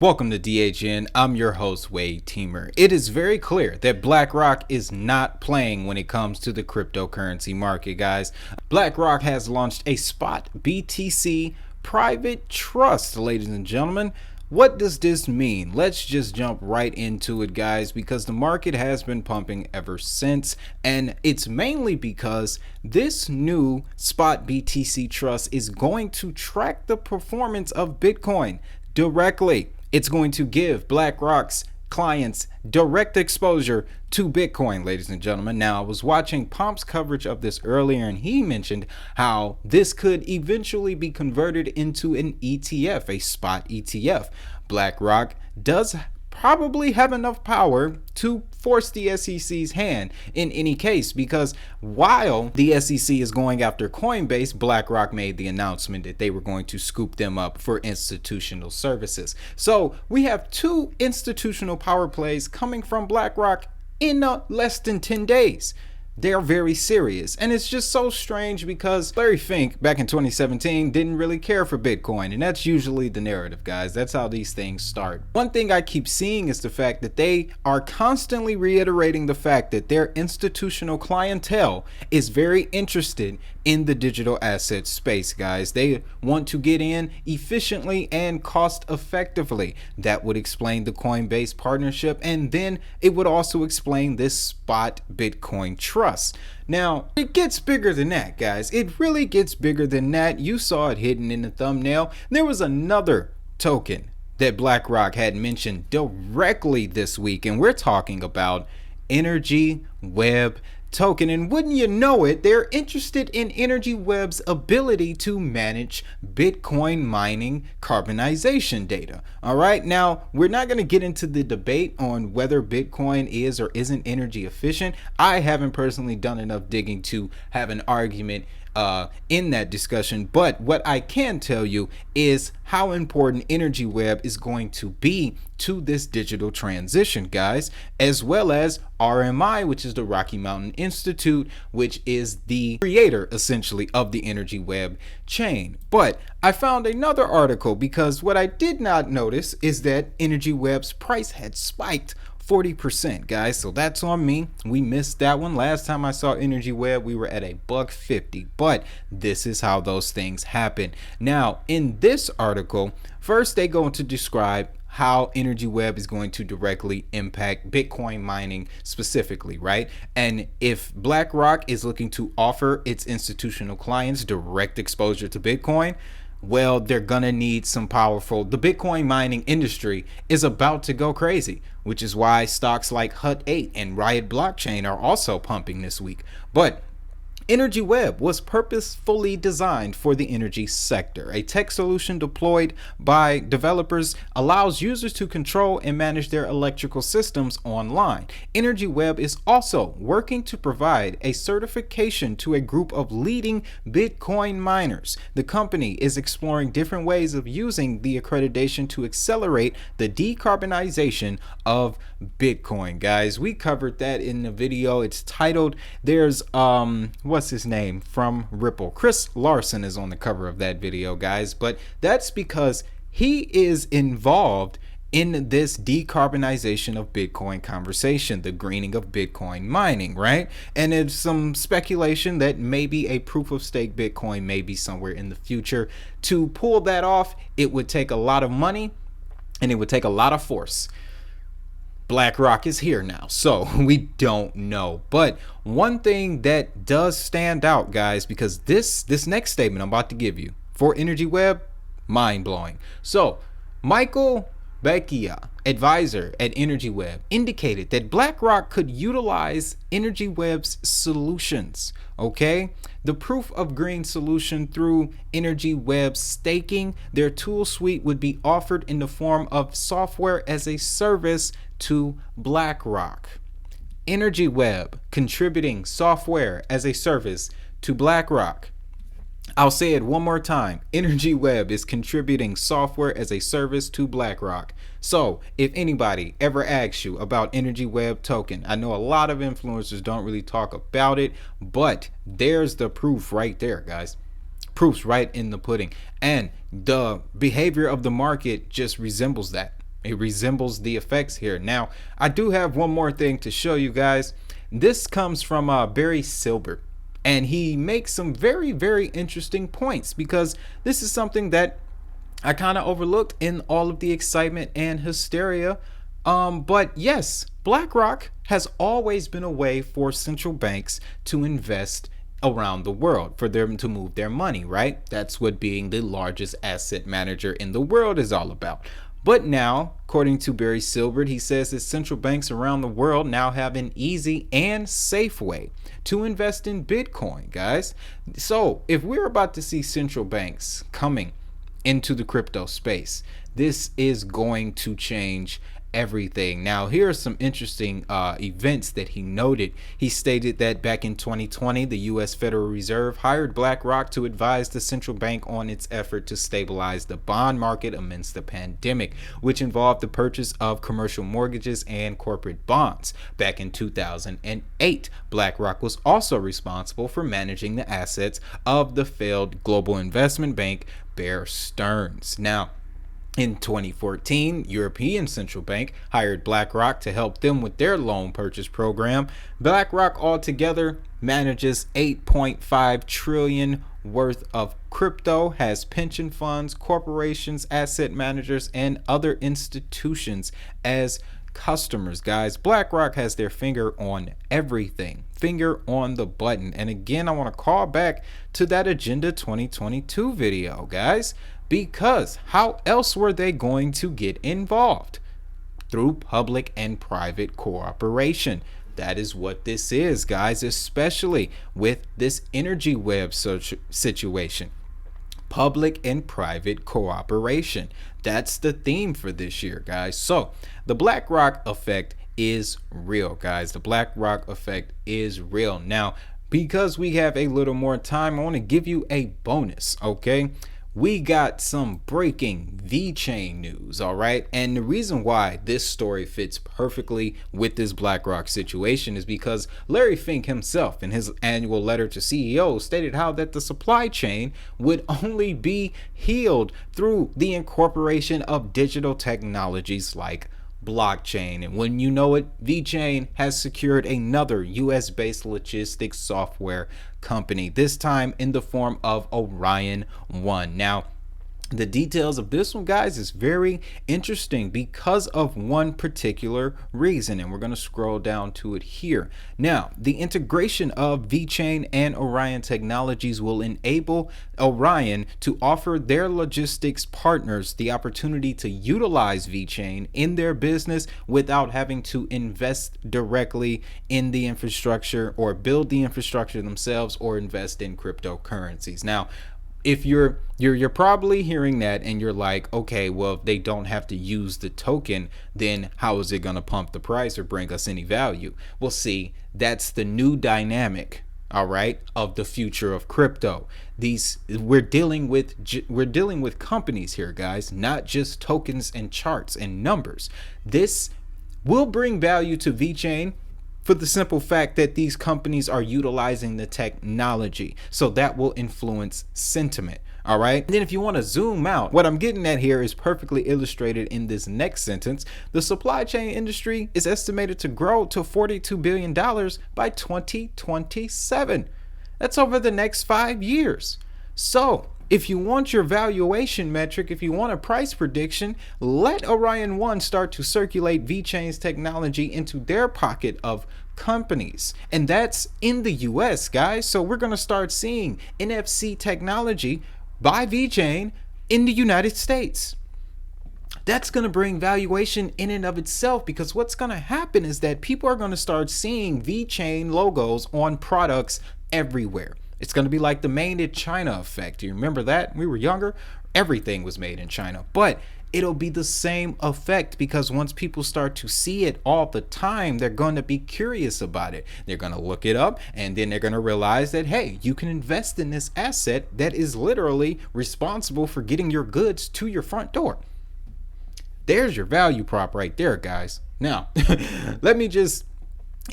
Welcome to DHN. I'm your host, Wade Teamer. It is very clear that BlackRock is not playing when it comes to the cryptocurrency market, guys. BlackRock has launched a spot BTC private trust, ladies and gentlemen. What does this mean? Let's just jump right into it, guys, because the market has been pumping ever since, and it's mainly because this new spot BTC trust is going to track the performance of Bitcoin directly. It's going to give BlackRock's clients direct exposure to Bitcoin, ladies and gentlemen. Now, I was watching Pomp's coverage of this earlier, and he mentioned how this could eventually be converted into an ETF, a spot ETF. BlackRock does probably have enough power to force the SEC's hand in any case, because while the SEC is going after Coinbase, BlackRock made the announcement that they were going to scoop them up for institutional services. So we have two institutional power plays coming from BlackRock in less than 10 days. They're very serious, and it's just so strange because Larry Fink back in 2017 didn't really care for Bitcoin, and that's usually the narrative, guys. That's how these things start. One thing I keep seeing is the fact that they are constantly reiterating the fact that their institutional clientele is very interested in the digital asset space, guys. They want to get in efficiently and cost effectively. That would explain the Coinbase partnership, and then it would also explain this spot Bitcoin trust. Now, it gets bigger than that, guys. It really gets bigger than that. You saw it hidden in the thumbnail. There was another token that BlackRock had mentioned directly this week, and we're talking about Energy Web token. And wouldn't you know it, they're interested in Energy Web's ability to manage Bitcoin mining carbonization data. All right, now we're not going to get into the debate on whether Bitcoin is or isn't energy efficient. I haven't personally done enough digging to have an argument in that discussion, but what I can tell you is how important Energy Web is going to be to this digital transition, guys, as well as RMI, which is the Rocky Mountain Institute, which is the creator essentially of the Energy Web chain. But I found another article, because what I did not notice is that Energy Web's price had spiked 40%, guys. So that's on me. We missed that one. Last time I saw Energy Web, we were at $1.50, but this is how those things happen. Now, in this article, first they go to describe how Energy Web is going to directly impact Bitcoin mining specifically, right? And if BlackRock is looking to offer its institutional clients direct exposure to Bitcoin, well, they're gonna need some powerful. The Bitcoin mining industry is about to go crazy, which is why stocks like Hut 8 and Riot Blockchain are also pumping this week. But Energy Web was purposefully designed for the energy sector. A tech solution deployed by developers allows users to control and manage their electrical systems online. Energy Web is also working to provide a certification to a group of leading Bitcoin miners. The company is exploring different ways of using the accreditation to accelerate the decarbonization of Bitcoin, guys. We covered that in the video. It's titled, there's what's his name from Ripple, Chris Larson is on the cover of that video, guys, but that's because he is involved in this decarbonization of Bitcoin conversation, the greening of Bitcoin mining, right? And it's some speculation that maybe a proof of stake Bitcoin may be somewhere in the future. To pull that off, it would take a lot of money and it would take a lot of force. BlackRock is here now, so we don't know. But one thing that does stand out, guys, because this next statement I'm about to give you for Energy Web, mind-blowing. So Michael Becchia, advisor at Energy Web, indicated that BlackRock could utilize Energy Web's solutions, okay? The proof of green solution through Energy Web staking. Their tool suite would be offered in the form of software as a service to BlackRock. Energy Web contributing software as a service to BlackRock. I'll say it one more time. Energy Web is contributing software as a service to BlackRock. So if anybody ever asks you about Energy Web token, I know a lot of influencers don't really talk about it, but there's the proof right there, guys. Proof's right in the pudding. And the behavior of the market just resembles that. It resembles the effects here. Now, I do have one more thing to show you guys. This comes from Barry Silbert, and he makes some very, very interesting points, because this is something that I kind of overlooked in all of the excitement and hysteria. But yes, BlackRock has always been a way for central banks to invest around the world, for them to move their money, right? That's what being the largest asset manager in the world is all about. But now, according to Barry Silbert, he says that central banks around the world now have an easy and safe way to invest in Bitcoin, guys. So if we're about to see central banks coming into the crypto space, this is going to change everything. Now, here are some interesting events that he noted. He stated that back in 2020, the U.S. Federal Reserve hired BlackRock to advise the central bank on its effort to stabilize the bond market amidst the pandemic, which involved the purchase of commercial mortgages and corporate bonds. Back in 2008, BlackRock was also responsible for managing the assets of the failed global investment bank Bear Stearns. Now, in 2014, European Central Bank hired BlackRock to help them with their loan purchase program. BlackRock altogether manages $8.5 trillion worth of crypto, has pension funds, corporations, asset managers, and other institutions as customers, guys. BlackRock has their finger on everything, finger on the button. And again, I want to call back to that Agenda 2022 video, guys, because how else were they going to get involved? Through public and private cooperation. That is what this is, guys, especially with this energy web situation. Public and private cooperation. That's the theme for this year, guys. So the BlackRock effect is real, guys. The BlackRock effect is real. Now, because we have a little more time, I want to give you a bonus, okay? We got some breaking VeChain news, all right? And the reason why this story fits perfectly with this BlackRock situation is because Larry Fink himself, in his annual letter to CEOs, stated how that the supply chain would only be healed through the incorporation of digital technologies like blockchain. And when you know it, VeChain has secured another US-based logistics software company, this time in the form of Orion One. Now, the details of this one, guys, is very interesting because of one particular reason, and we're going to scroll down to it here. Now, the integration of VeChain and Orion Technologies will enable Orion to offer their logistics partners the opportunity to utilize VeChain in their business without having to invest directly in the infrastructure or build the infrastructure themselves or invest in cryptocurrencies. Now, if you're probably hearing that and you're like, okay, well, if they don't have to use the token, then how is it going to pump the price or bring us any value? Well, see, that's the new dynamic, all right, of the future of crypto. We're dealing with companies here, guys, not just tokens and charts and numbers. This will bring value to VeChain for the simple fact that these companies are utilizing the technology. So that will influence sentiment. All right. And then if you want to zoom out, what I'm getting at here is perfectly illustrated in this next sentence. The supply chain industry is estimated to grow to $42 billion by 2027. That's over the next 5 years. So if you want your valuation metric, if you want a price prediction, let Orion One start to circulate VeChain's technology into their pocket of companies. And that's in the US, guys. So we're going to start seeing NFC technology by VeChain in the United States. That's going to bring valuation in and of itself, because what's going to happen is that people are going to start seeing VeChain logos on products everywhere. It's going to be like the made in China effect. Do you remember that? When we were younger, everything was made in China. But it'll be the same effect, because once people start to see it all the time, they're going to be curious about it. They're going to look it up, and then they're going to realize that, hey, you can invest in this asset that is literally responsible for getting your goods to your front door. There's your value prop right there, guys. Now, let me just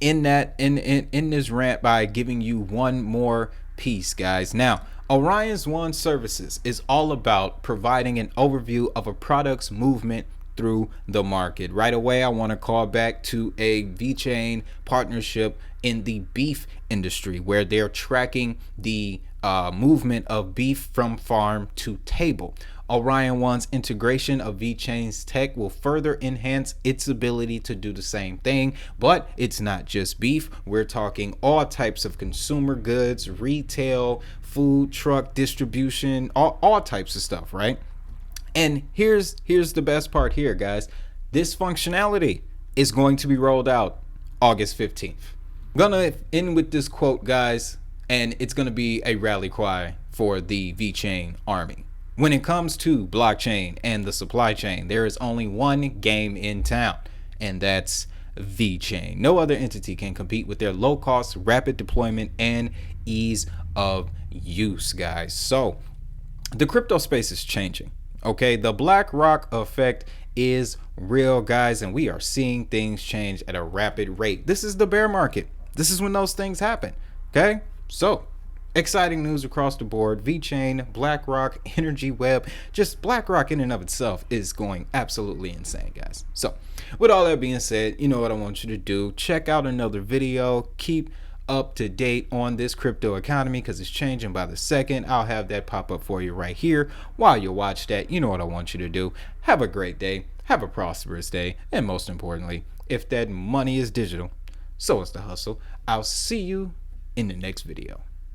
end this rant by giving you one more piece, guys. Now, Orion One Services is all about providing an overview of a product's movement through the market. Right away, I want to call back to a VeChain partnership in the beef industry where they're tracking the movement of beef from farm to table. Orion One's integration of VeChain's tech will further enhance its ability to do the same thing, but it's not just beef. We're talking all types of consumer goods, retail, food truck distribution, all types of stuff, right? And here's the best part here, guys. This functionality is going to be rolled out August 15th. I'm gonna end with this quote, guys, and it's gonna be a rally cry for the VeChain army. When it comes to blockchain and the supply chain, there is only one game in town, and that's VeChain. No other entity can compete with their low cost, rapid deployment, and ease of use, guys. So the crypto space is changing. Okay, the BlackRock effect is real, guys, and we are seeing things change at a rapid rate. This is the bear market. This is when those things happen. Okay, so exciting news across the board. VeChain, BlackRock, Energy Web, just BlackRock in and of itself is going absolutely insane, guys. So with all that being said, you know what I want you to do. Check out another video. Keep up to date on this crypto economy because it's changing by the second. I'll have that pop up for you right here while you watch that. You know what I want you to do. Have a great day. Have a prosperous day. And most importantly, if that money is digital, so is the hustle. I'll see you in the next video.